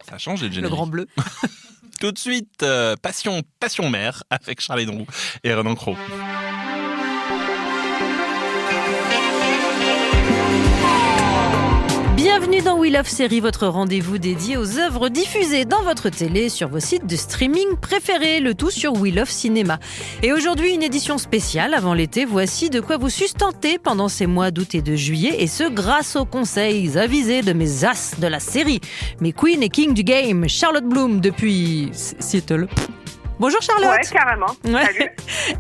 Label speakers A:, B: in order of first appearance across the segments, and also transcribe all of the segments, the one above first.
A: Ça change les
B: Le
A: génériques.
B: grand bleu.
A: Tout de suite, Passion mère avec Charline Roux et Renan Cros.
B: Bienvenue dans We Love Série, votre rendez-vous dédié aux œuvres diffusées dans votre télé sur vos sites de streaming préférés, le tout sur We Love Cinéma. Et aujourd'hui, une édition spéciale avant l'été, voici de quoi vous sustenter pendant ces mois d'août et de juillet, et ce grâce aux conseils avisés de mes as de la série, mes queens et kings du game, Charlotte Bloom depuis Seattle. Bonjour Charlotte.
C: Ouais, carrément.
B: Ouais.
C: Salut.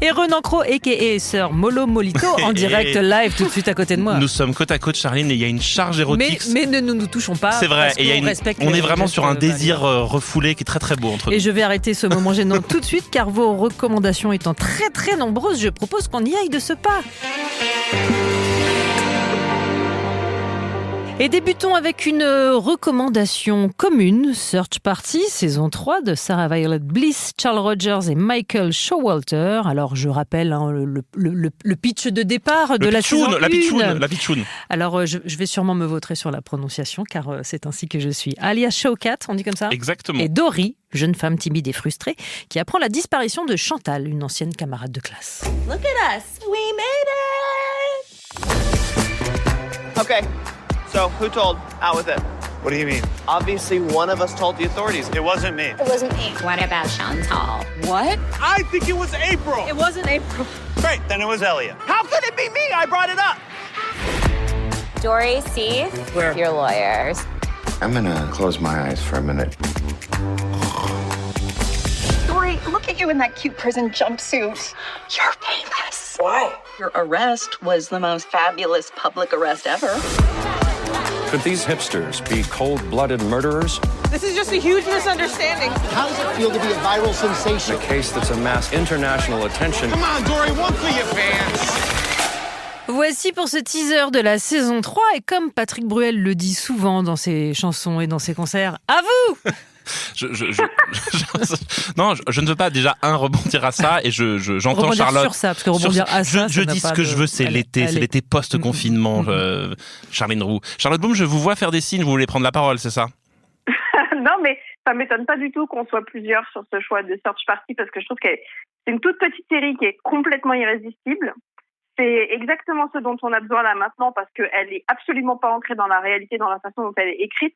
B: Et Renan Cros, a.k.a. Sœur Molo Molito, en direct live tout de suite à côté de moi.
A: Nous sommes côte à côte, Charline, et il y a une charge érotique.
B: Mais ne nous touchons pas.
A: C'est vrai,
B: parce
A: et il y a
B: qu'on respecte
A: on
B: les
A: est vraiment
B: gestes
A: sur un
B: barrières.
A: désir refoulé qui est très très beau entre
B: Et
A: nous.
B: je vais arrêter ce moment gênant tout de suite, car vos recommandations étant très très nombreuses, je propose qu'on y aille de ce pas. Et débutons avec une recommandation commune, Search Party, saison 3 de Sarah Violet Bliss, Charles Rogers et Michael Showalter. Alors je rappelle le pitch de départ de la saison 1.
A: La pitchoune.
B: Alors je vais sûrement me vautrer sur la prononciation, car c'est ainsi que je suis. Alias Showcat, on dit comme ça ?
A: Exactement.
B: Et Dory, jeune femme timide et frustrée, qui apprend la disparition de Chantal, une ancienne camarade de classe.
D: Look at us. We made it!
E: Okay, so who told? Out with it.
F: What do you mean?
E: Obviously, one of us told the authorities.
F: It wasn't me.
D: It wasn't me. What about Chantal?
G: What?
F: I think it was April.
G: It wasn't April.
F: Great, then it was Elliot.
E: How could it be me? I brought it up.
D: Dory, see?
G: Where?
D: Your lawyers.
H: I'm gonna close my eyes for a minute.
I: Dory, look at you in that cute prison jumpsuit. You're famous.
G: Why?
I: Your arrest was the most fabulous public arrest ever.
J: Could these hipsters be cold-blooded murderers?
G: This is just a huge misunderstanding.
K: How does it feel to be a viral sensation?
J: A case that's amassed international attention.
F: Come on, Dory, one for your fans.
B: Voici pour ce teaser de la saison 3, et comme Patrick Bruel le dit souvent dans ses chansons et dans ses concerts, à vous!
A: Non, je ne veux pas déjà rebondir à ça, et j'entends
B: Rebondir
A: Charlotte
B: sur ça, parce que rebondir à ça,
A: je
B: ça n'a
A: dis
B: pas
A: ce que
B: de-
A: je veux, c'est l'été, c'est l'été post-confinement. Charline Roux, Charlotte Bloom, je vous vois faire des signes, vous voulez prendre la parole, c'est ça?
C: Non, mais ça m'étonne pas du tout qu'on soit plusieurs sur ce choix de Search Party, parce que je trouve que c'est une toute petite série qui est complètement irrésistible. C'est exactement ce dont on a besoin là maintenant, parce qu'elle est absolument pas ancrée dans la réalité, dans la façon dont elle est écrite.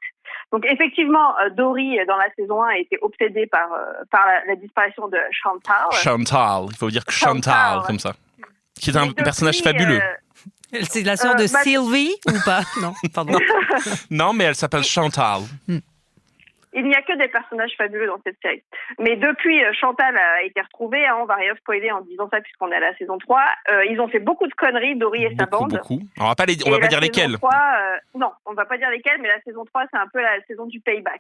C: Donc effectivement, Dory, dans la saison 1, a été obsédée par la disparition de Chantal.
A: Chantal, il faut dire que Chantal, comme ça. Qui est un
C: Mais depuis,
A: personnage fabuleux.
B: C'est la sœur de Sylvie, ou pas? Non, pardon.
A: Non, mais elle s'appelle Chantal.
C: Il n'y a que des personnages fabuleux dans cette série. Mais depuis, Chantal a été retrouvée, on va rien spoiler en disant ça puisqu'on est à la saison 3. Ils ont fait beaucoup de conneries, Dory et sa bande.
A: Beaucoup. Alors, on va pas dire lesquelles.
C: 3, non, on va pas dire lesquelles, mais la saison 3, c'est un peu la saison du payback.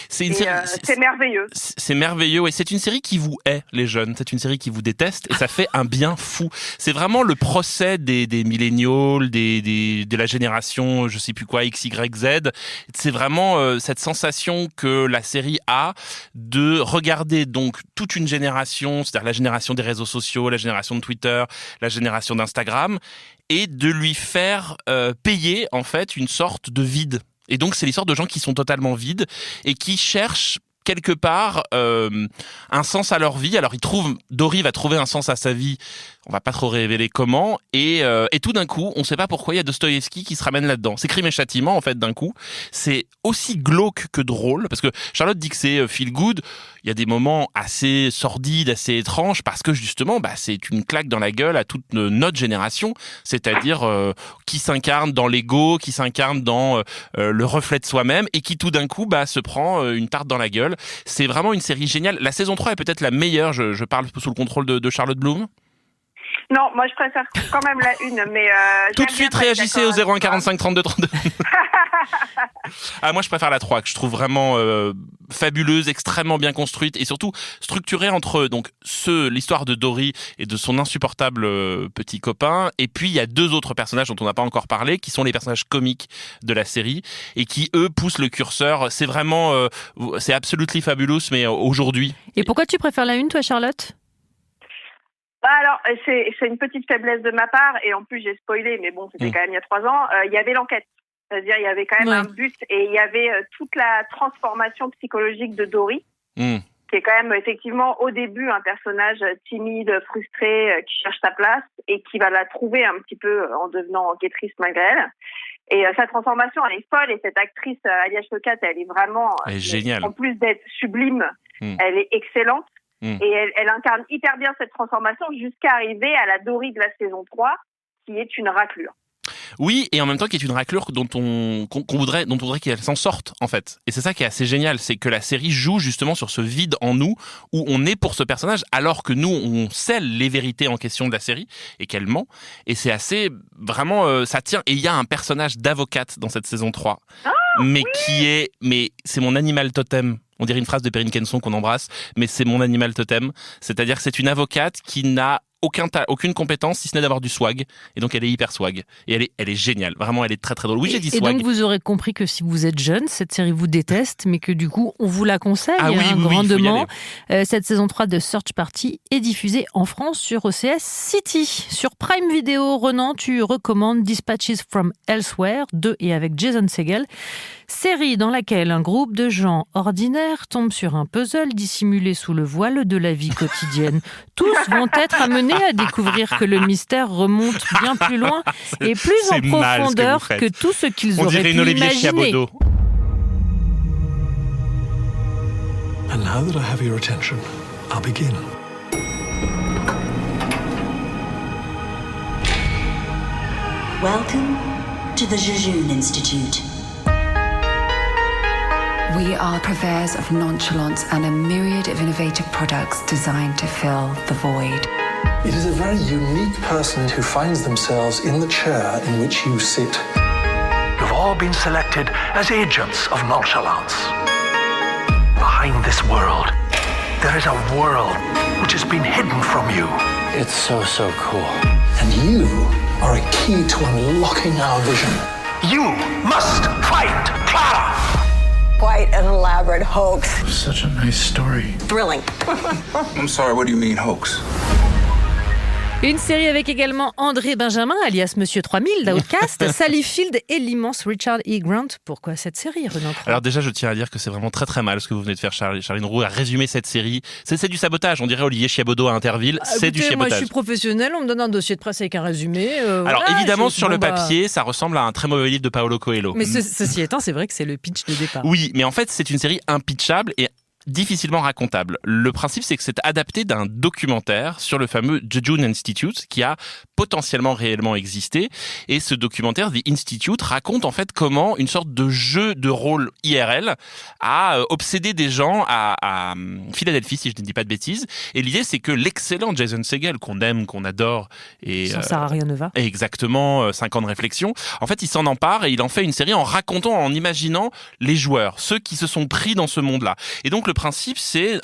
A: C'est une
C: Et,
A: série,
C: c'est merveilleux.
A: c'est merveilleux, et c'est une série qui vous hait, les jeunes. C'est une série qui vous déteste, et ça fait un bien fou. C'est vraiment le procès des millennials, de la génération, je sais plus quoi, X, Y, Z. C'est vraiment cette sensation que la série a de regarder donc toute une génération, c'est-à-dire la génération des réseaux sociaux, la génération de Twitter, la génération d'Instagram, et de lui faire payer en fait une sorte de vide. Et donc c'est l'histoire de gens qui sont totalement vides et qui cherchent quelque part un sens à leur vie. Alors Dory va trouver un sens à sa vie, on va pas trop révéler comment, et tout d'un coup, on sait pas pourquoi il y a Dostoïevski qui se ramène là-dedans. C'est Crime et Châtiment en fait d'un coup. C'est aussi glauque que drôle, parce que Charlotte dit que c'est feel good. Il y a des moments assez sordides, assez étranges, parce que justement, c'est une claque dans la gueule à toute notre génération, c'est-à-dire qui s'incarne dans l'ego, qui s'incarne dans le reflet de soi-même, et qui tout d'un coup se prend une tarte dans la gueule. C'est vraiment une série géniale. La saison 3 est peut-être la meilleure, je parle sous le contrôle de Charlotte Bloom.
C: Non, moi je préfère quand même la une, mais...
A: Tout de suite, réagissez au 01 45 32 32. Moi je préfère la 3, que je trouve vraiment fabuleuse, extrêmement bien construite, et surtout structurée entre donc l'histoire de Dory et de son insupportable petit copain, et puis il y a deux autres personnages dont on n'a pas encore parlé, qui sont les personnages comiques de la série, et qui eux poussent le curseur. C'est vraiment c'est absolutely fabulous, mais aujourd'hui.
B: Et pourquoi tu préfères la une, toi, Charlotte?
C: Alors, c'est une petite faiblesse de ma part, et en plus j'ai spoilé, mais bon, c'était quand même il y a 3 ans. Il y avait l'enquête. C'est-à-dire, il y avait quand même un but et il y avait toute la transformation psychologique de Dory, qui est quand même effectivement au début un personnage timide, frustré, qui cherche sa place et qui va la trouver un petit peu en devenant enquêtrice malgré elle. Et sa transformation, elle est folle. Et cette actrice, Alia Shawkat, elle est vraiment...
A: Elle est géniale.
C: En plus d'être sublime, elle est excellente. Et elle incarne hyper bien cette transformation jusqu'à arriver à la Dory de la saison 3, qui est une raclure.
A: Oui, et en même temps qui est une raclure dont on voudrait qu'elle s'en sorte, en fait. Et c'est ça qui est assez génial, c'est que la série joue justement sur ce vide en nous, où on est pour ce personnage, alors que nous, on scelle les vérités en question de la série, et qu'elle ment. Et c'est assez, vraiment, ça tient. Et il y a un personnage d'avocate dans cette saison 3, mais c'est mon animal totem. On dirait une phrase de Perrine Kenson qu'on embrasse, mais c'est mon animal totem. C'est-à-dire que c'est une avocate qui n'a aucune compétence si ce n'est d'avoir du swag, et donc elle est hyper swag et elle est géniale, vraiment elle est très très drôle. Oui, j'ai dit swag.
B: Et donc vous aurez compris que si vous êtes jeune, cette série vous déteste, mais que du coup on vous la conseille grandement. Cette saison 3 de Search Party est diffusée en France sur OCS City. Sur Prime Video, Renan, tu recommandes Dispatches from Elsewhere 2 et avec Jason Segel, série dans laquelle un groupe de gens ordinaires tombe sur un puzzle dissimulé sous le voile de la vie quotidienne. Tous vont être amenés à découvrir que le mystère remonte bien plus loin et plus en profondeur que tout ce qu'ils auraient pu imaginer.
L: And now that I have your attention, I'll begin.
M: Welcome to the Jejune Institute.
N: We are purveyors of nonchalance and a myriad of innovative products designed to fill the void.
L: It is a very unique person who finds themselves in the chair in which you sit.
O: You've all been selected as agents of nonchalance. Behind this world, there is a world which has been hidden from you.
L: It's so cool. And you are a key to unlocking our vision.
O: You must find Clara!
I: Quite an elaborate hoax.
L: Such a nice story.
I: Thrilling.
L: I'm sorry, what do you mean hoax?
B: Une série avec également André Benjamin, alias Monsieur 3000 d'Outcast, Sally Field et l'immense Richard E. Grant. Pourquoi cette série, Renan Croix ?
A: Alors déjà, je tiens à dire que c'est vraiment très très mal ce que vous venez de faire, Charline Roux, à résumer cette série. C'est du sabotage, on dirait Olivier Chiabodo à Interville, c'est du sabotage.
B: Moi je suis professionnel, on me donne un dossier de presse avec un résumé.
A: Alors évidemment, sur le papier, ça ressemble à un très mauvais livre de Paolo Coelho.
B: Mais ceci étant, c'est vrai que c'est le pitch de départ.
A: Oui, mais en fait, c'est une série impitchable et difficilement racontable. Le principe, c'est que c'est adapté d'un documentaire sur le fameux Jejune Institute qui a potentiellement réellement existé. Et ce documentaire, The Institute, raconte en fait comment une sorte de jeu de rôle IRL a obsédé des gens à Philadelphie, si je ne dis pas de bêtises. Et l'idée, c'est que l'excellent Jason Segel, qu'on aime, qu'on adore, et
B: sans Sarah Rionova.
A: Exactement, 5 ans de réflexion. En fait, il s'en empare et il en fait une série en racontant, en imaginant les joueurs, ceux qui se sont pris dans ce monde-là. Et donc, le principe, c'est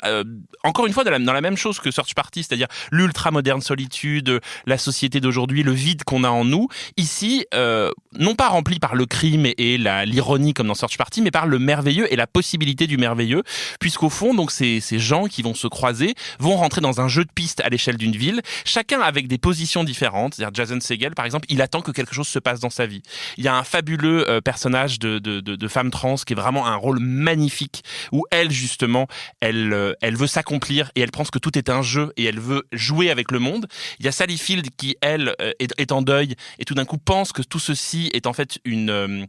A: encore une fois dans la même chose que Search Party, c'est-à-dire l'ultra-moderne solitude, la société d'aujourd'hui, le vide qu'on a en nous. Ici, non pas rempli par le crime et l'ironie comme dans Search Party, mais par le merveilleux et la possibilité du merveilleux, puisqu'au fond, donc ces gens qui vont se croiser vont rentrer dans un jeu de piste à l'échelle d'une ville, chacun avec des positions différentes. C'est-à-dire Jason Segel, par exemple, il attend que quelque chose se passe dans sa vie. Il y a un fabuleux personnage de femme trans qui est vraiment un rôle magnifique, où elle, justement, elle veut s'accomplir et elle pense que tout est un jeu et elle veut jouer avec le monde. Il y a Sally Field qui, elle, est en deuil et tout d'un coup pense que tout ceci est en fait une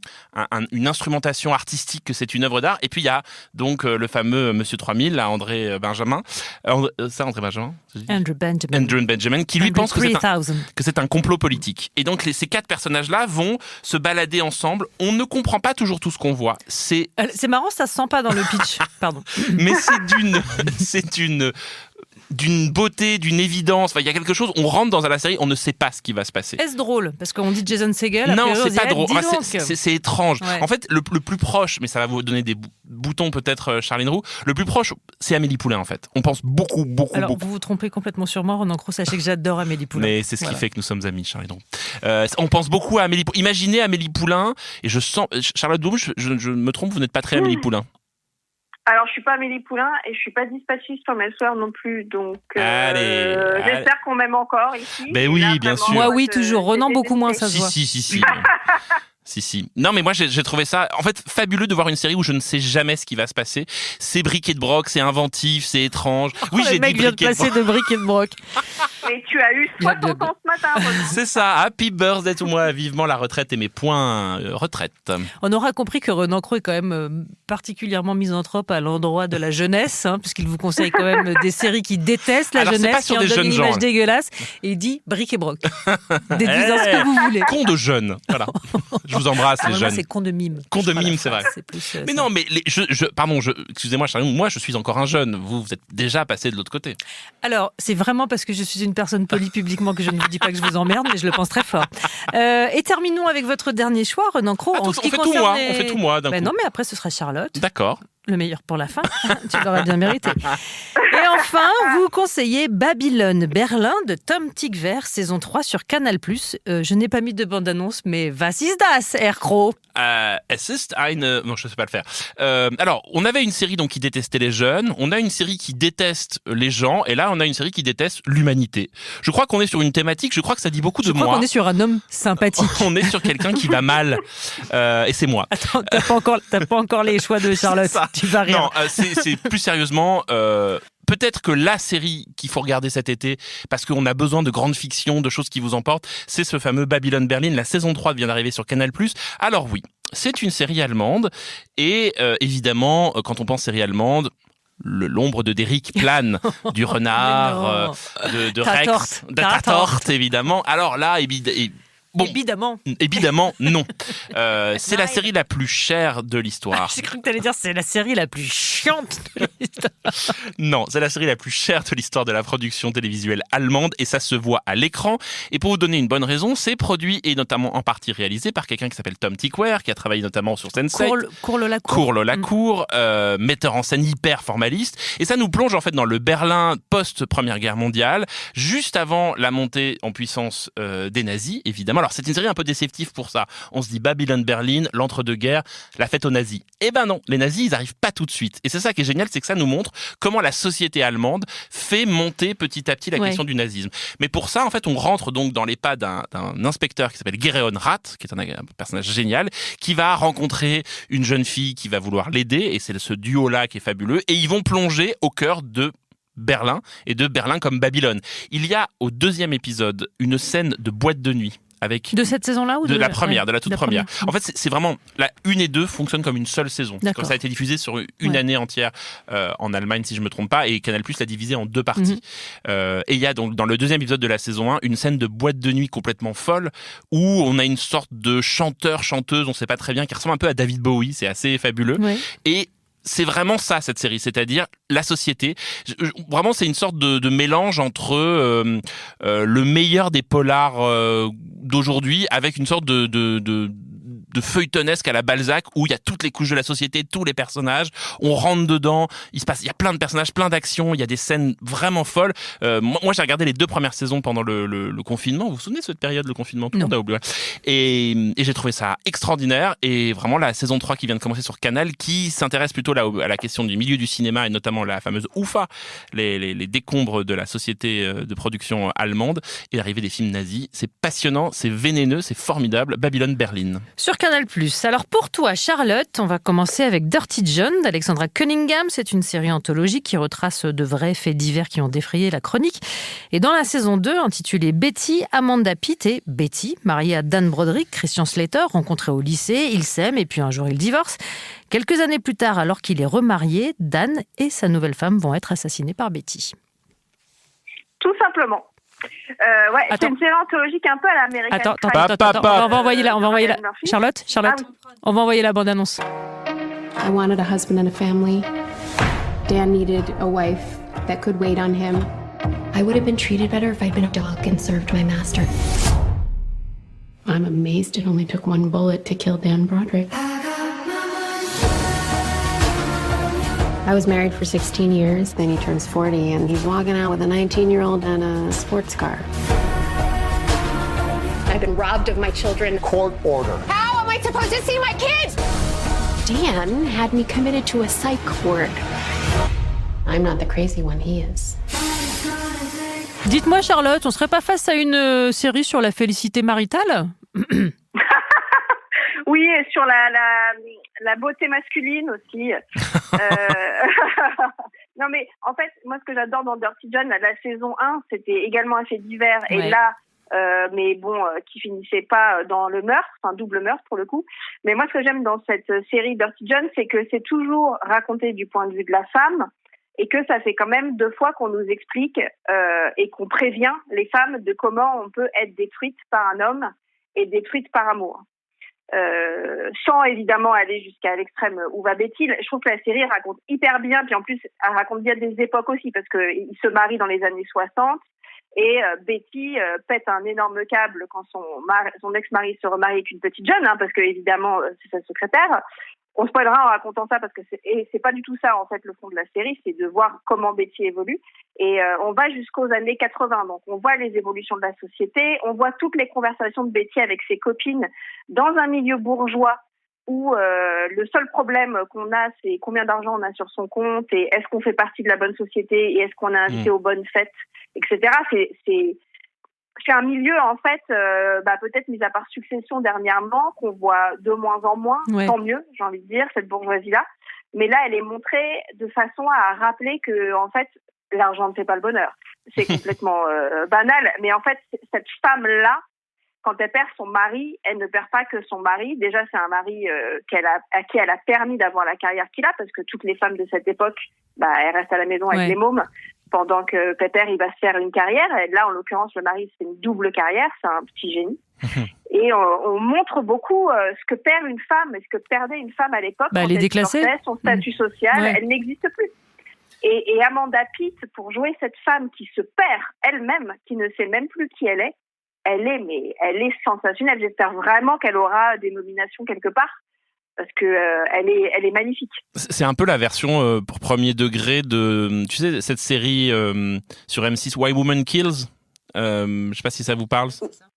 A: instrumentation artistique, que c'est une œuvre d'art. Et puis il y a donc le fameux Monsieur 3000, là, André Benjamin. André Benjamin Andrew Benjamin, qui lui pense que c'est un complot politique. Et donc ces 4 personnages-là vont se balader ensemble. On ne comprend pas toujours tout ce qu'on voit. C'est
B: marrant, ça se sent pas dans le pitch. Pardon.
A: Mais c'est d'une beauté, d'une évidence. Enfin, il y a quelque chose, on rentre dans la série, on ne sait pas ce qui va se passer.
B: Est-ce drôle ? Parce qu'on dit Jason Segel.
A: Non, c'est pas drôle. C'est étrange.
B: Ouais.
A: En fait, le plus proche, mais ça va vous donner des boutons peut-être, Charline Roux, le plus proche, c'est Amélie Poulain, en fait. On pense beaucoup.
B: Alors, vous vous trompez complètement sur moi, Renan Croix, sachez que j'adore Amélie Poulain.
A: Mais c'est ce qui fait que nous sommes amis, Charline Roux. On pense beaucoup à Amélie Poulain. Imaginez Amélie Poulain, et je sens... Charlotte Doum, je me trompe, vous n'êtes pas très Amélie Poulain.
C: Alors, je suis pas Amélie Poulain et je suis pas Dispatchiste from Elsewhere non plus, donc j'espère qu'on m'aime encore ici.
A: Ben oui, bien sûr.
B: Moi, oui, toujours. Renan, beaucoup moins, ça se voit.
A: Si. Si. Non, mais moi, j'ai trouvé ça, en fait, fabuleux de voir une série où je ne sais jamais ce qui va se passer. C'est bric et de broc, c'est inventif, c'est étrange. Oui, j'ai dit
B: mec vient de passer de bric et de broc.
C: Mais tu as eu 60 ans ce matin.
A: C'est ça, happy birthday to moi, vivement la retraite et mes points retraite.
B: On aura compris que Renan Cros est quand même particulièrement misanthrope à l'endroit de la jeunesse, puisqu'il vous conseille quand même des séries qui détestent la jeunesse, qui en donnent une image dégueulasse, et il dit bric et broc. Déduisant ce que vous voulez.
A: Con de jeunes, voilà. Je vous embrasse, les jeunes.
B: C'est con de mime.
A: Con de mime, c'est vrai. Mais non, mais excusez-moi, moi, je suis encore un jeune. Vous êtes déjà passé de l'autre côté.
B: Alors, c'est vraiment parce que je suis une personne polie publiquement que je ne vous dis pas que je vous emmerde, mais je le pense très fort. Et terminons avec votre dernier choix, Renan Cros.
A: On fait tout moi d'un coup.
B: Non, mais après, ce sera Charlotte.
A: D'accord.
B: Le meilleur pour la fin, tu l'auras bien mérité. Et enfin, vous conseillez Babylone Berlin de Tom Tykwer, saison 3 sur Canal+. Je n'ai pas mis de bande-annonce, mais was ist das, Herr Cros?
A: Es ist eine... Non, je ne sais pas le faire. Alors, on avait une série donc, qui détestait les jeunes, on a une série qui déteste les gens, et là, on a une série qui déteste l'humanité. Je crois qu'on est sur une thématique, je crois que ça dit beaucoup de moi.
B: Je crois qu'on est sur un homme sympathique.
A: On est sur quelqu'un qui va mal, et c'est moi.
B: Attends, t'as pas encore les choix de Charlotte. Tu vas rire.
A: Non, c'est plus sérieusement... Peut-être que la série qu'il faut regarder cet été, parce qu'on a besoin de grandes fictions, de choses qui vous emportent, c'est ce fameux Babylone Berlin. La saison 3 vient d'arriver sur Canal+. Alors oui, c'est une série allemande. Et évidemment, quand on pense série allemande, l'ombre de Derrick plane, du renard, de Rex, de Tatort, évidemment. Alors là, bon, évidemment, non. C'est la série la plus chère de l'histoire.
B: J'ai cru que t'allais dire c'est la série la plus chiante de l'histoire.
A: Non, c'est la série la plus chère de l'histoire de la production télévisuelle allemande et ça se voit à l'écran. Et pour vous donner une bonne raison, c'est produit et notamment en partie réalisé par quelqu'un qui s'appelle Tom Tykwer, qui a travaillé notamment sur Sense8. Cour Lolacour, metteur en scène hyper formaliste. Et ça nous plonge en fait dans le Berlin post-Première Guerre mondiale, juste avant la montée en puissance des nazis, évidemment. Alors, c'est une série un peu déceptive pour ça. On se dit Babylone Berlin, l'entre-deux-guerres, la fête aux nazis. Eh ben non, les nazis, ils arrivent pas tout de suite. Et c'est ça qui est génial, c'est que ça nous montre comment la société allemande fait monter petit à petit la question du nazisme. Mais pour ça, en fait, on rentre donc dans les pas d'un inspecteur qui s'appelle Gereon Rath, qui est un personnage génial, qui va rencontrer une jeune fille qui va vouloir l'aider, et c'est ce duo-là qui est fabuleux, et ils vont plonger au cœur de Berlin, et de Berlin comme Babylone. Il y a, au 2e épisode, une scène de boîte de nuit.
B: De cette saison-là ou
A: de la première, de la toute première. En fait, c'est vraiment la 1 et 2 fonctionnent comme une seule saison. Comme ça a été diffusé sur une année entière en Allemagne, si je me trompe pas, et Canal+ l'a divisé en 2 parties. Et il y a donc dans le 2e épisode de la saison 1 une scène de boîte de nuit complètement folle où on a une sorte de chanteuse, on sait pas très bien, qui ressemble un peu à David Bowie. C'est assez fabuleux. Et c'est vraiment ça, cette série, c'est-à-dire la société. Vraiment, c'est une sorte de mélange entre le meilleur des polars d'aujourd'hui avec une sorte de feuilletonesque à la Balzac où il y a toutes les couches de la société, tous les personnages, on rentre dedans, il y a plein de personnages, plein d'actions, il y a des scènes vraiment folles. Moi j'ai regardé les 2 premières saisons pendant le confinement. Vous vous souvenez de cette période, le confinement? Tout le monde a oublié. Et j'ai trouvé ça extraordinaire, et vraiment la saison 3 qui vient de commencer sur Canal, qui s'intéresse plutôt là à la question du milieu du cinéma et notamment la fameuse UFA, les décombres de la société de production allemande et l'arrivée des films nazis. C'est passionnant, c'est vénéneux, c'est formidable. Babylone Berlin.
B: Sur Canal+. Alors pour toi, Charlotte, on va commencer avec Dirty John d'Alexandra Cunningham. C'est une série anthologique qui retrace de vrais faits divers qui ont défrayé la chronique. Et dans la saison 2, intitulée Betty, Amanda Pitt et Betty, mariée à Dan Broderick, Christian Slater, rencontrés au lycée, ils s'aiment et puis un jour ils divorcent. Quelques années plus tard, alors qu'il est remarié, Dan et sa nouvelle femme vont être assassinés par Betty.
C: Tout simplement. C'est une série anthologique un peu à l'américaine.
B: Attends. On va envoyer la. Charlotte, on va envoyer la bande-annonce.
P: I wanted a husband and a family. Dan needed a wife that could wait on him. I would have been treated better if I'd been a dog and served my master. I'm amazed it only took 1 bullet to kill Dan Broderick. I was married for 16 years. Then he turns 40 and he's walking out with a 19-year-old and a sports car. I've been robbed of my children.
K: Court order.
P: How am I supposed to see my kids? Dan had me committed to a psych ward. I'm not the crazy one, he is.
B: Dites-moi, Charlotte, on serait pas face à une série sur la félicité maritale?
C: Oui, et sur la beauté masculine aussi. Non, mais en fait, moi, ce que j'adore dans Dirty John, la saison 1, c'était également un fait divers. Ouais. Et là, mais bon, qui finissait pas dans le meurtre, enfin double meurtre pour le coup. Mais moi, ce que j'aime dans cette série Dirty John, c'est que c'est toujours raconté du point de vue de la femme et que ça fait quand même 2 fois qu'on nous explique et qu'on prévient les femmes de comment on peut être détruite par un homme et détruite par amour. Sans évidemment aller jusqu'à l'extrême où va Betty. Je trouve que la série raconte hyper bien, puis en plus, elle raconte bien des époques aussi, parce qu'il se marie dans les années 60. Et Betty pète un énorme câble quand son ex-mari se remarie avec une petite jeune, parce que évidemment c'est sa secrétaire. On spoilera en racontant ça parce que c'est pas du tout ça en fait le fond de la série, c'est de voir comment Betty évolue. Et on va jusqu'aux années 80, donc on voit les évolutions de la société, on voit toutes les conversations de Betty avec ses copines dans un milieu bourgeois où le seul problème qu'on a, c'est combien d'argent on a sur son compte et est-ce qu'on fait partie de la bonne société et est-ce qu'on est invité aux bonnes fêtes, etc. C'est un milieu, en fait, peut-être mis à part Succession dernièrement, qu'on voit de moins en moins, tant mieux, j'ai envie de dire, cette bourgeoisie-là. Mais là, elle est montrée de façon à rappeler que, en fait, l'argent ne fait pas le bonheur. C'est complètement banal. Mais en fait, cette femme-là, quand elle perd son mari, elle ne perd pas que son mari. Déjà, c'est un mari à qui elle a permis d'avoir la carrière qu'il a, parce que toutes les femmes de cette époque, elles restent à la maison avec les mômes, pendant que Peter, il va se faire une carrière. Et là, en l'occurrence, le mari, c'est une double carrière, c'est un petit génie. Et on montre beaucoup ce que perd une femme, et ce que perdait une femme à l'époque, quand
B: elle est déclassée.
C: Son statut social, elle n'existe plus. Et Amanda Peet, pour jouer cette femme qui se perd elle-même, qui ne sait même plus qui elle est sensationnelle. J'espère vraiment qu'elle aura des nominations quelque part, parce que elle est magnifique.
A: C'est un peu la version pour premier degré de, tu sais, cette série sur M6, Why Woman Kills. Je sais pas si ça vous parle.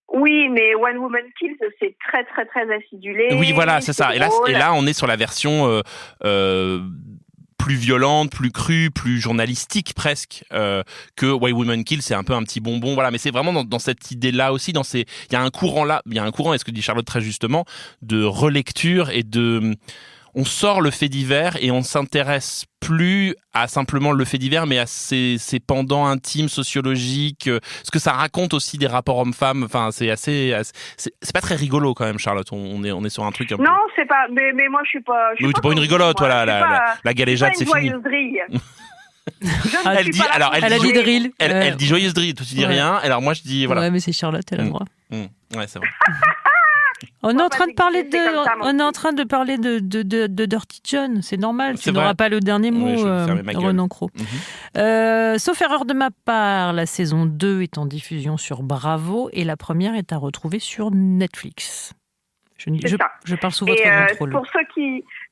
C: Oui, mais One Woman Kills, c'est très très très acidulé.
A: Oui, voilà, c'est ça. Et là, on est sur la version plus violente, plus crue, plus journalistique presque que Why Women Kill, c'est un peu un petit bonbon, voilà. Mais c'est vraiment dans cette idée-là aussi, il y a un courant, et ce que dit Charlotte très justement, de relecture et on sort le fait divers et on s'intéresse plus à simplement le fait divers, mais à ses pendants intimes, sociologiques, ce que ça raconte aussi des rapports hommes-femmes. Enfin, c'est pas très rigolo quand même, Charlotte. On est sur un truc un peu...
C: Non, c'est pas. Mais moi, je suis pas.
A: Oui, t'es pas une rigolote, voilà. La galéjade, c'est fini.
B: Elle dit, alors, elle dit drill.
A: Elle dit joyeuse drill. Toi, tu dis rien. Alors moi, je dis voilà.
B: Ouais, mais c'est Charlotte, elle a le droit.
A: Ouais, c'est vrai.
B: On est en train de parler de Dirty John, c'est normal, tu n'auras pas le dernier mot, Renan Cros. Sauf erreur de ma part, la saison 2 est en diffusion sur Bravo et la première est à retrouver sur Netflix. Je parle sous votre contrôle.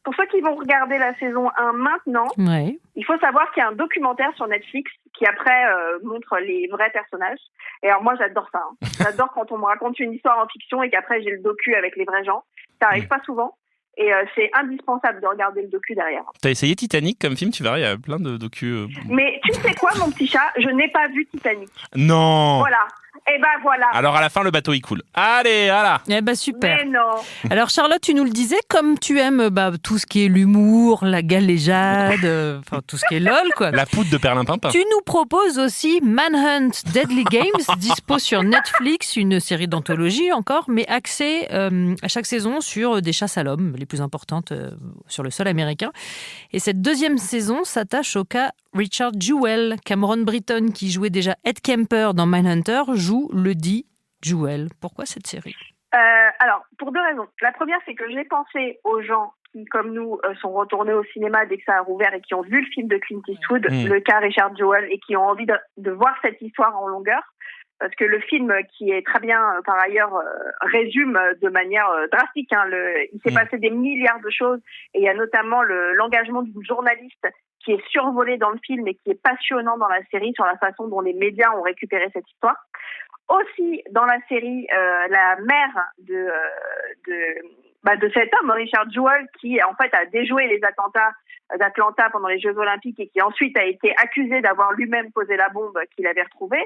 C: Pour ceux qui vont regarder la saison 1 maintenant, il faut savoir qu'il y a un documentaire sur Netflix qui après montre les vrais personnages. Et alors moi j'adore ça. J'adore quand on me raconte une histoire en fiction et qu'après j'ai le docu avec les vrais gens. Ça arrive pas souvent. Et c'est indispensable de regarder le docu derrière.
A: T'as essayé Titanic comme film? Tu verras, il y a plein de docus.
C: Mais tu sais quoi, mon petit chat? Je n'ai pas vu Titanic.
A: Non.
C: Voilà. Et voilà.
A: Alors à la fin, le bateau il coule. Allez, voilà.
B: Super.
C: Mais non.
B: Alors Charlotte, tu nous le disais, comme tu aimes tout ce qui est l'humour, la galéjade, tout ce qui est lol, quoi.
A: La poudre de perlimpinpin.
B: Tu nous proposes aussi Manhunt Deadly Games, dispo sur Netflix, une série d'anthologie encore, mais axée à chaque saison sur des chasses à l'homme, les plus importantes sur le sol américain. Et cette deuxième saison s'attache au cas Richard Jewell. Cameron Britton, qui jouait déjà Ed Kemper dans Mindhunter, joue le dit Jewell. Pourquoi cette série?
C: Alors, pour 2 raisons. La première, c'est que j'ai pensé aux gens qui, comme nous, sont retournés au cinéma dès que ça a rouvert et qui ont vu le film de Clint Eastwood, le cas Richard Jewell, et qui ont envie de voir cette histoire en longueur. Parce que le film, qui est très bien, par ailleurs, résume de manière drastique. Il s'est passé des milliards de choses. Et il y a notamment l'engagement d'une journaliste qui est survolé dans le film et qui est passionnant dans la série sur la façon dont les médias ont récupéré cette histoire. Aussi, dans la série, la mère de cet homme, Richard Jewell, qui en fait a déjoué les attentats d'Atlanta pendant les Jeux Olympiques et qui ensuite a été accusé d'avoir lui-même posé la bombe qu'il avait retrouvée.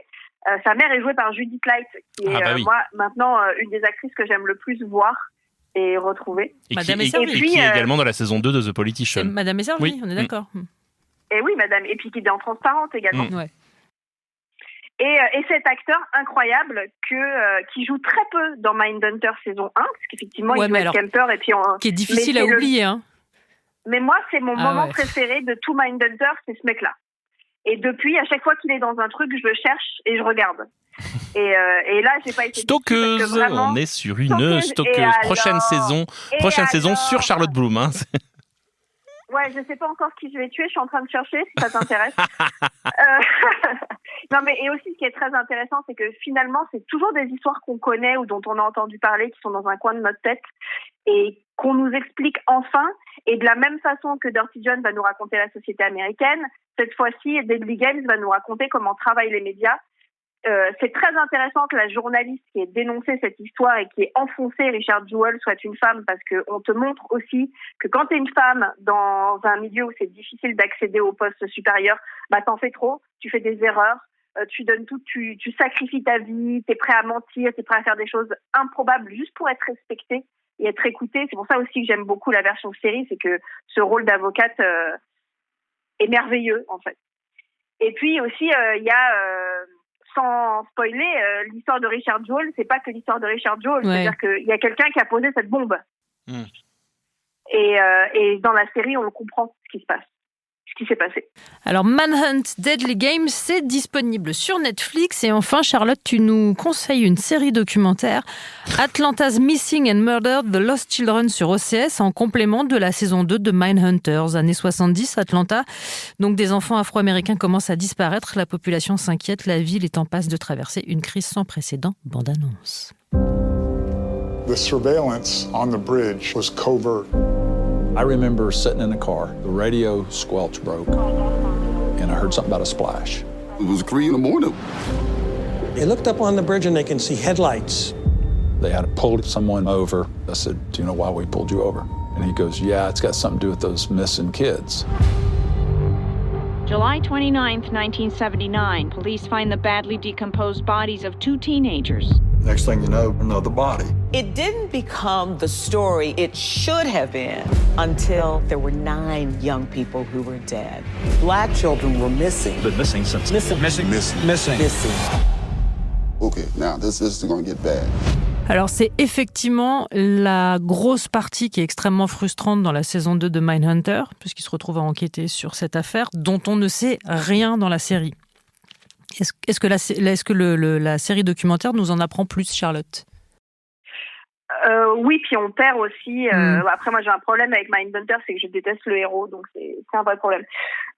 C: Sa mère est jouée par Judith Light, qui est moi maintenant une des actrices que j'aime le plus voir. est retrouvée.
B: Madame
A: qui est également dans la saison 2 de The Politician.
B: Madame est servie, oui. On est d'accord.
C: Et oui, madame. Et puis qui est en transparente également.
B: Ouais.
C: Et cet acteur incroyable qui joue très peu dans Mindhunter saison 1, parce qu'effectivement, il joue Kemper et puis
B: qui est difficile à oublier, hein.
C: Mais moi, c'est mon moment préféré de tout Mindhunter, c'est ce mec-là. Et depuis, à chaque fois qu'il est dans un truc, je le cherche et je regarde. Et là, j'ai pas été
A: Stockeuse, on est sur une stockeuse. Prochaine saison sur Charlotte Bloom. Hein.
C: Ouais, je sais pas encore qui je vais tuer, je suis en train de chercher, si ça t'intéresse. Non, mais et aussi, ce qui est très intéressant, c'est que finalement, c'est toujours des histoires qu'on connaît ou dont on a entendu parler, qui sont dans un coin de notre tête et qu'on nous explique enfin. Et de la même façon que Dirty John va nous raconter la société américaine, cette fois-ci, Deadly Games va nous raconter comment travaillent les médias. C'est très intéressant que la journaliste qui ait dénoncé cette histoire et qui ait enfoncé Richard Jewell soit une femme, parce qu'on te montre aussi que quand tu es une femme dans un milieu où c'est difficile d'accéder au poste supérieur, bah t'en fais trop, tu fais des erreurs, tu donnes tout, tu sacrifies ta vie, t'es prêt à mentir, t'es prêt à faire des choses improbables juste pour être respecté et être écouté. C'est pour ça aussi que j'aime beaucoup la version série, c'est que ce rôle d'avocate est merveilleux en fait. Et puis aussi il y a sans spoiler, l'histoire de Richard Jewell, c'est pas que l'histoire de Richard Jewell, c'est-à-dire qu'il y a quelqu'un qui a posé cette bombe. Et dans la série, on le comprend ce qui se passe, ce qui s'est passé.
B: Alors, Manhunt Deadly Games, c'est disponible sur Netflix. Et enfin, Charlotte, tu nous conseilles une série documentaire, Atlanta's Missing and Murdered, The Lost Children sur OCS, en complément de la saison 2 de Mindhunters, années 70, Atlanta. Donc, des enfants afro-américains commencent à disparaître, la population s'inquiète, la ville est en passe de traverser une crise sans précédent. Bande-annonce.
Q: The surveillance on the bridge was covert.
J: I remember sitting in a car, the radio squelch broke, and I heard something about a splash.
R: It was 3 a.m.
L: They looked up on the bridge and they can see headlights.
J: They had pulled someone over. I said, "Do you know why we pulled you over?" And he goes, "Yeah, it's got something to do with those missing kids."
S: July 29th, 1979, police find the badly decomposed bodies of 2 teenagers.
Q: Next thing you know, another body.
T: It didn't become the story it should have been until there were 9 young people who were dead. Black children were missing.
J: Been missing since.
T: Missing.
R: Okay, now this is going to get bad.
B: Alors, c'est effectivement la grosse partie qui est extrêmement frustrante dans la saison 2 de Mindhunter, puisqu'il se retrouve à enquêter sur cette affaire dont on ne sait rien dans la série. Est-ce que la série documentaire nous en apprend plus, Charlotte ?
C: Oui, puis on perd aussi. Après, moi, j'ai un problème avec Mindhunter, c'est que je déteste le héros, donc c'est un vrai problème.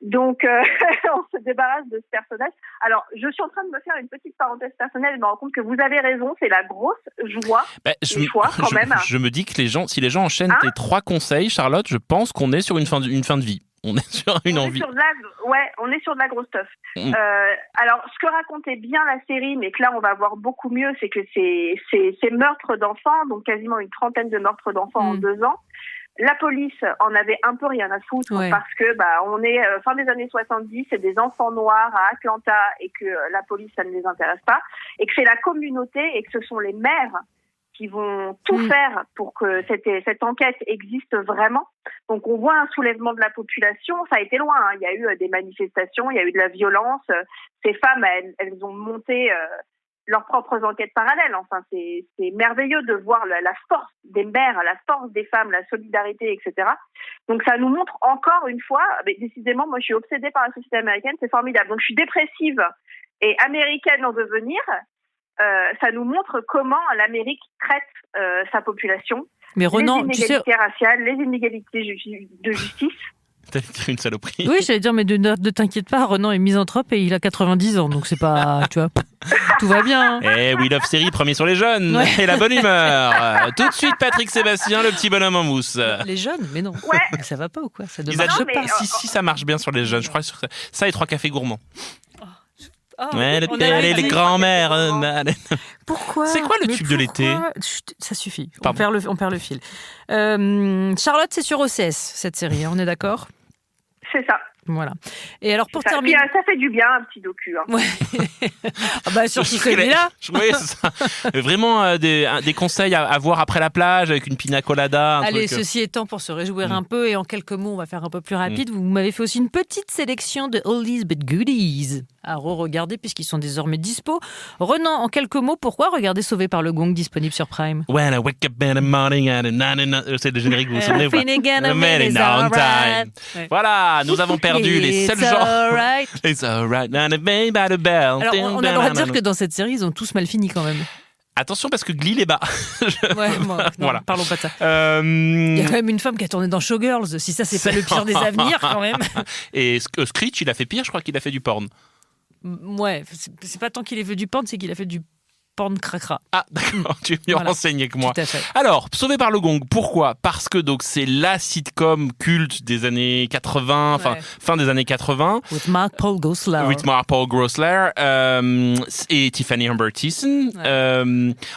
C: Donc, on se débarrasse de ce personnage. Alors, je suis en train de me faire une petite parenthèse personnelle et me rends compte que vous avez raison, c'est la grosse joie des fois, quand même.
A: Je me dis que si les gens enchaînent tes 3 conseils, Charlotte, je pense qu'on est sur une fin de vie. On est sur une envie.
C: On est sur de la grosse stuff. Alors, ce que racontait bien la série, mais que là, on va voir beaucoup mieux, c'est que ces meurtres d'enfants, donc quasiment une 30aine de meurtres d'enfants en 2 ans, la police en avait un peu rien à foutre parce que on est fin des années 70, c'est des enfants noirs à Atlanta et que la police, ça ne les intéresse pas, et que c'est la communauté et que ce sont les maires qui vont tout faire pour que cette enquête existe vraiment. Donc on voit un soulèvement de la population, ça a été loin, hein. Il y a eu des manifestations, il y a eu de la violence, ces femmes, elles ont monté leurs propres enquêtes parallèles. Enfin, c'est merveilleux de voir la force des mères, la force des femmes, la solidarité, etc. Donc ça nous montre encore une fois, mais décidément, moi je suis obsédée par la société américaine, c'est formidable. Donc je suis dépressive et américaine en devenir. Ça nous montre comment l'Amérique traite sa population,
B: mais Renan,
C: les inégalités raciales, les inégalités de justice.
A: T'as dit une saloperie.
B: Oui, j'allais dire, mais ne t'inquiète pas, Renan est misanthrope et il a 90 ans, donc c'est pas, tu vois, tout va bien.
A: Et We Love Série, premier sur les jeunes, et la bonne humeur. Tout de suite, Patrick Sébastien, le petit bonhomme en mousse.
B: Les jeunes, mais non, ça va pas ou quoi, ça ne
A: marche pas. Si, ça marche bien sur les jeunes, je crois, sur ça et 3 cafés gourmands. Les grands-mères.
B: Pourquoi ?
A: C'est quoi le tube de l'été ?
B: Ça suffit, on perd le fil. Charlotte, c'est sur OCS, cette série, on est d'accord ?
C: C'est ça.
B: Voilà. Et alors pour
C: Ça,
B: terminer,
C: puis, ça fait du bien, un petit docu. Hein.
B: Ouais. Ah bah surtout celui-là.
A: Oui, c'est ça. Vraiment des conseils à voir après la plage avec une pina colada.
B: Allez,
A: truc.
B: ceci étant, pour se réjouir un peu et en quelques mots, on va faire un peu plus rapide. Vous m'avez fait aussi une petite sélection de oldies but goodies à re-regarder puisqu'ils sont désormais dispo. Renan, en quelques mots, pourquoi regarder Sauvé par le Gong disponible sur Prime?
A: When I wake up in the morning and c'est le générique, vous vous souvenez?
B: Finnegan,
A: The man is on time.
B: Ouais.
A: Voilà, nous avons perdu les seuls
B: It's
A: genres.
B: alright.
A: It's alright. Now the baby by the bell.
B: Alors, on a le droit de dire que dans cette série, ils ont tous mal fini quand même.
A: Attention parce que Glee les bat.
B: Ouais, non,
A: Voilà.
B: parlons pas de ça. Il y a quand même une femme qui a tourné dans Showgirls. Si ça, c'est pas le pire des avenirs quand même.
A: Et Screech, il a fait pire, je crois qu'il a fait du porn.
B: Ouais, c'est pas tant qu'il ait fait du porn, c'est qu'il a fait du porn cracra.
A: Ah, d'accord, tu es mieux renseigné que moi.
B: Tout à fait.
A: Alors, Sauvé par le Gong, pourquoi? Parce que donc c'est la sitcom culte des années 80, enfin fin des années 80.
B: With Mark Paul
A: Gosselaar et Tiffany Amber Thiessen.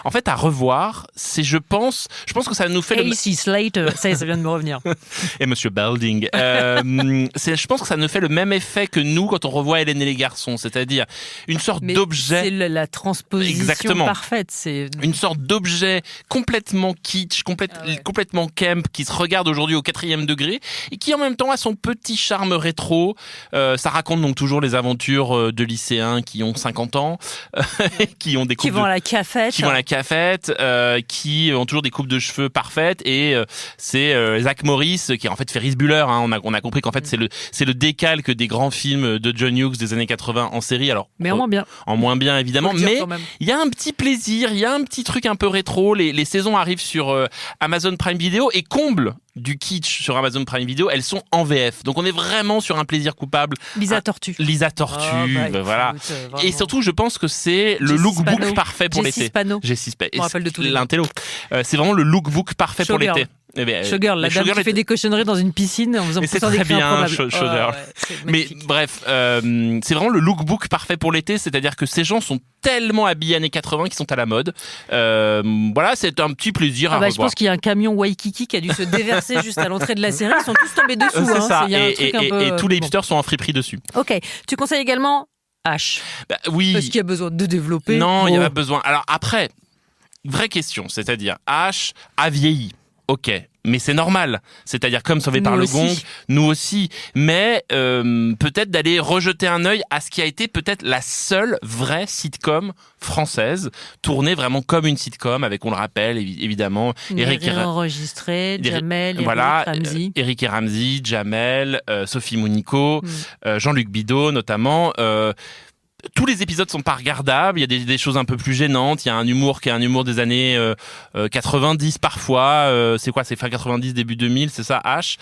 A: En fait, à revoir, c'est je pense que ça nous fait
B: AC Slater, ça vient de me revenir.
A: Et Monsieur Belding. Je pense que ça nous fait le même effet que nous quand on revoit Hélène et les garçons, c'est-à-dire une sorte d'objet.
B: C'est la transposition.
A: Exactement.
B: Parfaite, c'est
A: une sorte d'objet complètement kitsch, complètement camp, qui se regarde aujourd'hui au 4e degré et qui en même temps a son petit charme rétro. Ça raconte donc toujours les aventures de lycéens qui ont 50 ans, qui ont des coupes
B: qui vont à la cafette,
A: qui ont toujours des coupes de cheveux parfaites. Et c'est Zach Morris qui est en fait Ferris Bueller. Hein. On a compris qu'en fait c'est le décalque des grands films de John Hughes des années 80 en série. Alors
B: mais en moins bien.
A: En moins bien évidemment, mais il y a un petit plaisir, il y a un petit truc un peu rétro. Les saisons arrivent sur Amazon Prime Video et comble du kitsch sur Amazon Prime Video, elles sont en VF. Donc on est vraiment sur un plaisir coupable.
B: Lisa Tortue.
A: Voilà. Et surtout, je pense que c'est le lookbook parfait pour l'été.
B: Jessie Spano. Je me rappelle de tous les
A: l'intello. C'est vraiment le lookbook parfait pour l'été.
B: Showgirl, la dame qui fait des cochonneries dans une piscine en faisant pousser des cris improbables.
A: Showgirl. Mais bref, c'est vraiment le lookbook parfait pour l'été, c'est-à-dire que ces gens sont tellement habillés années 80 qui sont à la mode. Voilà, c'est un petit plaisir à revoir.
B: Je pense qu'il y a un camion Waikiki qui a dû se déverser juste à l'entrée de la série. Ils sont tous tombés dessous.
A: C'est ça.
B: Et
A: tous les hipsters sont en friperie dessus.
B: Ok. Tu conseilles également H.
A: Oui.
B: Est-ce qu'il y a besoin de développer?
A: Non, il n'y a pas besoin. Alors après, vraie question, c'est-à-dire H a vieilli. Ok, mais c'est normal. C'est-à-dire comme Sauvé par le Gong, nous aussi. Mais peut-être d'aller rejeter un œil à ce qui a été peut-être la seule vraie sitcom française, tournée vraiment comme une sitcom, avec, on le rappelle, évidemment,
B: Eric enregistré, Jamel,
A: Eric et Ramzy, Jamel, Sophie Mounico, Jean-Luc Bidot notamment. Tous les épisodes sont pas regardables, il y a des choses un peu plus gênantes, il y a un humour qui est un humour des années 90 parfois, c'est fin 90, début 2000, c'est ça, H.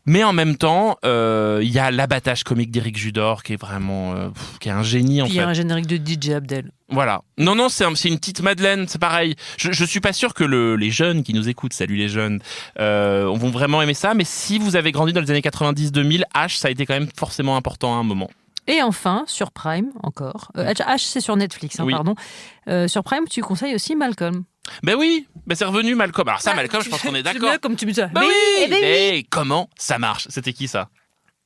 A: Mais en même temps, il y a l'abattage comique d'Éric Judor qui est vraiment qui est un génie en fait.
B: Il y a un générique de DJ Abdel.
A: Voilà. Non, c'est une petite Madeleine, c'est pareil. Je suis pas sûr que les jeunes qui nous écoutent, salut les jeunes, vont vraiment aimer ça, mais si vous avez grandi dans les années 90-2000, H, ça a été quand même forcément important à un moment.
B: Et enfin, sur Prime, encore. H, c'est sur Netflix,
A: oui.
B: Pardon. Sur Prime, tu conseilles aussi Malcolm.
A: Ben oui, c'est revenu Malcolm. Alors ça, Malcolm, je pense qu'on est d'accord.
B: C'est comme tu me dis ça.
A: Oui. Comment ça marche? C'était qui ça?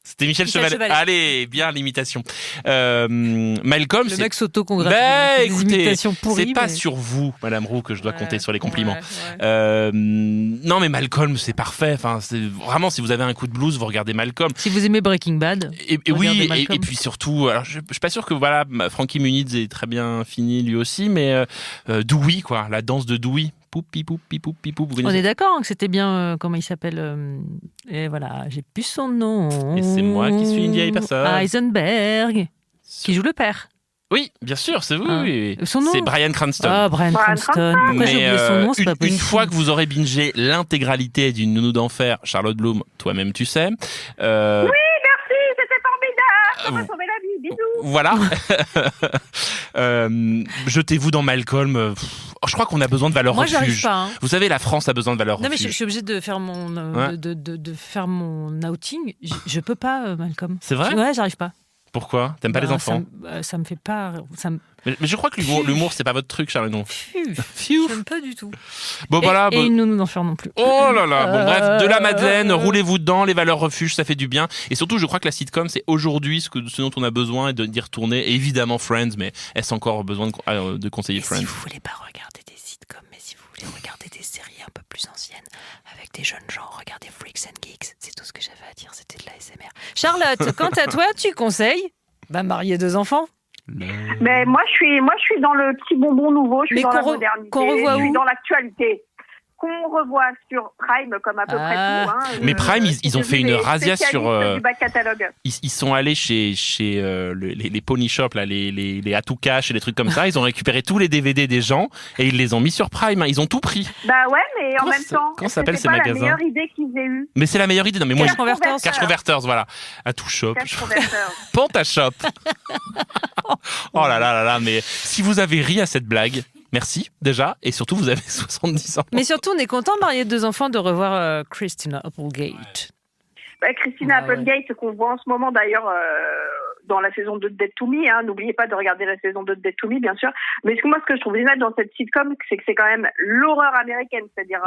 A: C'était Michel Chevalet. Allez, bien l'imitation. Malcolm,
B: le mec s'auto-congratule.
A: Écoutez, c'est pas sur vous, Madame Roux, que je dois compter sur les compliments. Non, mais Malcolm, c'est parfait. Enfin, c'est vraiment, si vous avez un coup de blues, vous regardez Malcolm.
B: Si vous aimez Breaking Bad,
A: et puis surtout, alors je suis pas sûr que Frankie Muniz est très bien fini lui aussi, mais Dewey, quoi, la danse de Dewey. Poupi.
B: On est d'accord que c'était bien, comment il s'appelle et voilà, j'ai plus son nom.
A: Et c'est moi qui suis une vieille personne.
B: Heisenberg, qui joue le père.
A: Oui, bien sûr, c'est vous. Oui.
B: Son nom?
A: C'est Bryan Cranston.
B: Ah, Bryan Cranston. Pourquoi j'ai oublié son nom, c'est pas possible.
A: Une fois que vous aurez bingé l'intégralité d'une Nounou d'enfer, Charlotte Bloom, toi-même tu sais.
C: Oui, merci, c'était formidable. Ça m'a sauvé la vie, bisous.
A: Voilà. Jetez-vous dans Malcolm. Je crois qu'on a besoin de valeur refuge.
B: Moi, j'arrive pas.
A: Vous savez, la France a besoin de valeur refuge.
B: Non, mais je suis obligée de faire mon, de faire mon outing. Je peux pas, Malcolm.
A: C'est vrai?
B: Ouais, j'arrive pas.
A: Pourquoi ? T'aimes pas les enfants ?
B: Ça me fait pas...
A: Mais je crois que l'humour, c'est pas votre truc, Charles, non ?
B: J'aime pas du tout.
A: Bon, voilà.
B: Et une nounou d'enfer non plus.
A: Oh là là. Bon, bref, de la Madeleine, roulez-vous dedans, les valeurs refuge, ça fait du bien. Et surtout, je crois que la sitcom, c'est aujourd'hui ce dont on a besoin d'y retourner. Et évidemment, Friends, mais est-ce encore besoin de conseiller Friends ?
B: Si vous voulez pas regarder des sitcoms, mais si vous voulez regarder des séries un peu plus anciennes, avec des jeunes gens, regardez Freaks and Geeks. C'est tout ce que j'avais à dire, c'était de l'ASMR. Charlotte, quant à toi, tu conseilles marier 2 enfants ?
C: Mais moi, je suis dans le petit bonbon nouveau. Je suis dans la modernité.
B: Qu'on revoit
C: je suis
B: où ?
C: dans l'actualité. Qu'on revoit sur Prime, comme à peu près tout. Hein.
A: Mais Prime, ils ont fait une razzia sur.
C: Du back catalogue.
A: Ils sont allés chez les pony shops, là, les Atout Cash et les trucs comme ça. Ils ont récupéré tous les DVD des gens et ils les ont mis sur Prime. Ils ont tout pris.
C: Bah ouais, mais en même temps,
A: comment s'appellent ces
C: magasins ?
A: magasins ?
C: C'est la meilleure idée qu'ils aient eue.
A: Mais c'est la meilleure idée. Non, mais moi,
B: Cash
A: Converters, voilà. Atout Shop.
C: Cash Converters.
A: Panta Shop. Oh là là là là. Mais si vous avez ri à cette blague. Merci déjà, et surtout vous avez 70 ans.
B: Mais surtout on est content de marier 2 enfants de revoir Christina Applegate.
C: Christina Applegate qu'on voit en ce moment d'ailleurs dans la saison 2 de Dead to Me. Hein. N'oubliez pas de regarder la saison 2 de Dead to Me bien sûr. Mais ce que je trouve génial dans cette sitcom, c'est que c'est quand même l'horreur américaine, c'est-à-dire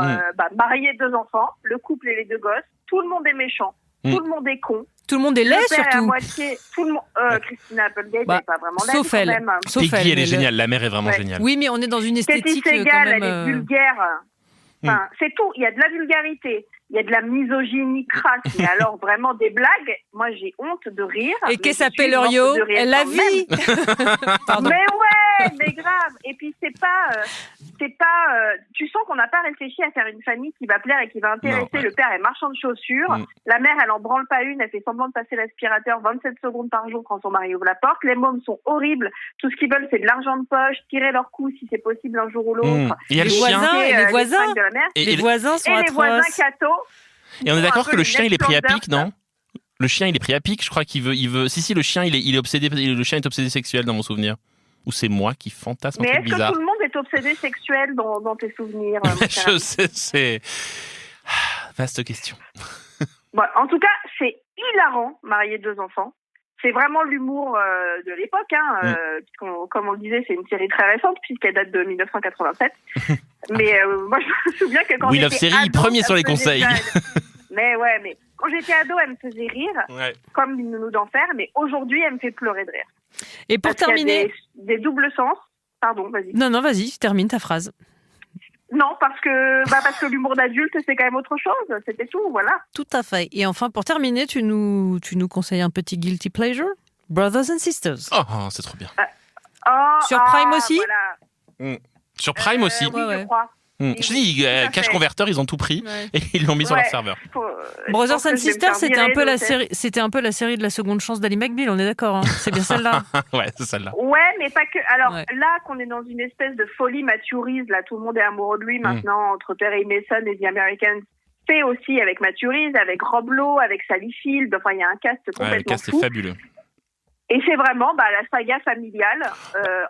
C: marier 2 enfants, le couple et les 2 gosses, tout le monde est méchant, tout le monde est con.
B: Tout le monde est laid,
C: le père
B: surtout.
C: à moitié, tout le monde. Christina Applegate n'est pas vraiment laide.
B: Sauf elle.
C: Même.
A: Peggy, elle est géniale. La mère est vraiment géniale.
B: Oui, mais on est dans une esthétique
C: Katie
B: quand
C: Segal,
B: même.
C: elle est vulgaire. Enfin, c'est tout. Il y a de la vulgarité. Il y a de la misogynie crasse. Mais alors, vraiment, des blagues. Moi, j'ai honte de rire.
B: Et qu'est-ce s'appelle Lorio ? Elle la vit.
C: Mais ouais, mais grave. Et puis, c'est pas. Tu sens qu'on n'a pas réfléchi à faire une famille qui va plaire et qui va intéresser. Non, ouais. Le père est marchand de chaussures. La mère, elle en branle pas une. Elle fait semblant de passer l'aspirateur 27 secondes par jour quand son mari ouvre la porte. Les mômes sont horribles. Tout ce qu'ils veulent, c'est de l'argent de poche, tirer leur coup si c'est possible un jour ou l'autre.
A: Il y a le chien.
B: Les voisins.
C: Les
B: voisins sont atroces.
C: Les voisins cathos.
A: Et on est d'accord que le chien, il est pris à pic, non ? Le chien, il est pris à pic. Je crois qu'il veut. Si, le chien, il est obsédé. Le chien est obsédé sexuel dans mon souvenir. Ou c'est moi qui fantasme un truc bizarre.
C: Mais est-ce que tout le monde est obsédé sexuel dans tes souvenirs ?
A: Je sais, c'est vaste question.
C: Bon, en tout cas, c'est hilarant, marier 2 enfants. C'est vraiment l'humour de l'époque, hein, comme on le disait, c'est une série très récente puisqu'elle date de 1987. Mais moi, je me souviens que quand
A: j'étais ado, série, premier sur les conseils.
C: Mais quand j'étais ado, elle me faisait rire, comme une nounou d'enfer. Mais aujourd'hui, elle me fait pleurer de rire.
B: Et pour terminer,
C: des doubles sens. Pardon, vas-y.
B: Non, vas-y, termine ta phrase.
C: Non, parce que l'humour d'adulte, c'est quand même autre chose. C'était tout, voilà.
B: Tout à fait. Et enfin, pour terminer, tu nous conseilles un petit guilty pleasure ? Brothers and Sisters.
A: Oh, c'est trop bien.
B: Sur Prime aussi ?
C: Voilà.
A: Sur Prime aussi.
C: Oui, je crois.
A: Je dis, Cash Converter, ils ont tout pris et ils l'ont mis sur leur serveur.
B: Brothers and Sisters, c'était un peu la série de la seconde chance d'Ally McBeal, on est d'accord, hein. C'est bien celle-là.
A: Ouais, c'est celle-là.
C: Ouais, mais pas que. Alors là, qu'on est dans une espèce de folie Matthew Reeves, là, tout le monde est amoureux de lui maintenant, entre Perry Mason et The Americans. C'est aussi avec Matthew Reeves, avec Rob Lowe, avec Sally Field. Enfin, il y a un cast complètement
A: le cast
C: fou.
A: est fabuleux.
C: Et c'est vraiment la saga familiale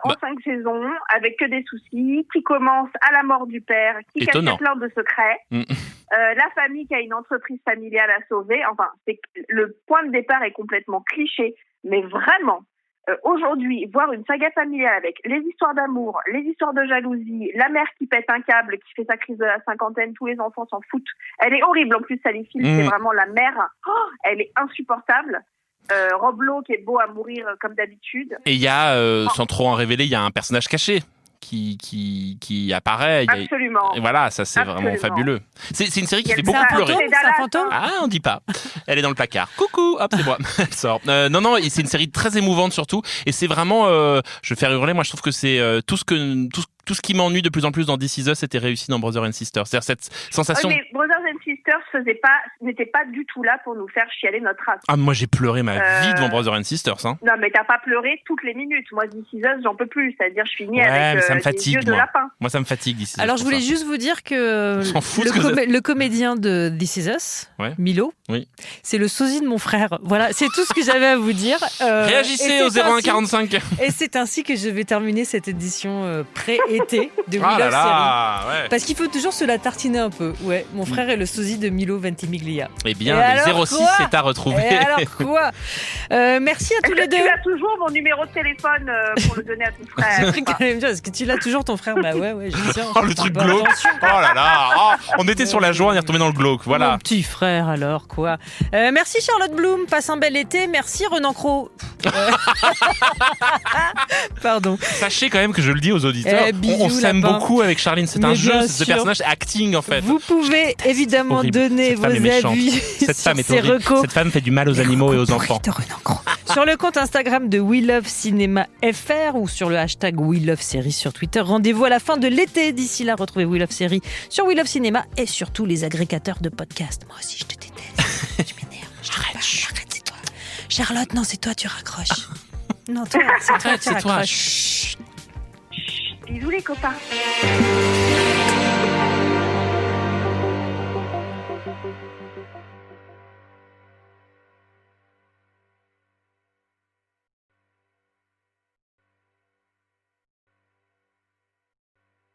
C: en 5 saisons, avec que des soucis, qui commence à la mort du père, qui cache plein de secrets, la famille qui a une entreprise familiale à sauver. Enfin, le point de départ est complètement cliché, mais vraiment, aujourd'hui, voir une saga familiale avec les histoires d'amour, les histoires de jalousie, la mère qui pète un câble, qui fait sa crise de la cinquantaine, tous les enfants s'en foutent. Elle est horrible, en plus, Sally Field, c'est vraiment la mère. Oh, elle est insupportable. Rob Lowe qui est beau à mourir comme d'habitude.
A: Et il y a, sans trop en révéler, il y a un personnage caché qui apparaît.
C: Absolument.
A: Et voilà, ça c'est vraiment fabuleux. C'est une série qui fait beaucoup pleurer.
B: C'est un fantôme ?
A: Ah, on dit pas. Elle est dans le placard. Coucou, hop, c'est moi. Elle sort. Non, c'est une série très émouvante surtout. Et c'est vraiment, je vais faire hurler. Moi, je trouve que c'est tout ce qui m'ennuie de plus en plus dans This Is Us était réussi dans Brothers and Sisters. C'est-à-dire cette sensation.
C: Mais Brothers and Sisters n'était pas du tout là pour nous faire chialer notre race.
A: Ah, moi j'ai pleuré ma vie devant Brothers and Sisters. Hein.
C: Non, mais t'as pas pleuré toutes les minutes. Moi, This Is Us, j'en peux plus. C'est-à-dire, je finis avec
A: ça me fatigue,
C: des yeux de lapin.
A: Moi, ça me fatigue This Is Us.
B: Alors, je voulais juste vous dire que le comédien de This Is Us, Milo, c'est le sosie de mon frère. Voilà, c'est tout ce que j'avais à vous dire.
A: Réagissez au 0145.
B: Et c'est ainsi que je vais terminer cette édition pré-été de
A: Ah là là, ouais.
B: Parce qu'il faut toujours se la tartiner un peu. Ouais, mon frère est le sosie de Milo Ventimiglia.
A: Eh bien,
B: Et
A: le
B: alors
A: 06
B: quoi
A: est à retrouver.
B: Et alors quoi Merci à tous les deux.
C: Tu as toujours mon numéro de téléphone pour le donner à ton frère.
B: J'ai cru qu'elle allait me dire, est-ce que tu l'as toujours ton frère? Bah ouais, j'y tiens.
A: Oh, le truc glauque. Oh là là. On était sur la joie, on est retombé dans le glauque. Voilà.
B: Mon petit frère, alors quoi. Merci Charlotte Bloom, passe un bel été. Merci Renan Cros. Pardon.
A: Sachez quand même que je le dis aux auditeurs, on s'aime beaucoup avec Charline. C'est un jeu, c'est ce personnage acting en fait.
B: Vous pouvez évidemment donner vos avis
A: Cette femme est
B: sur ces
A: horrible.
B: recos.
A: Cette femme fait du mal aux animaux et aux enfants.
B: Sur le compte Instagram de We Love Cinéma FR ou sur le hashtag We Love Série sur Twitter. Rendez-vous à la fin de l'été. D'ici là, retrouvez We Love Série sur We Love Cinéma et sur tous les agrégateurs de podcasts. Moi aussi, je te déteste. Tu m'énerves. Arrête, c'est toi. Charlotte, non, c'est toi, tu raccroches. Non, toi, c'est toi, tu raccroches.
C: Bisous les copains.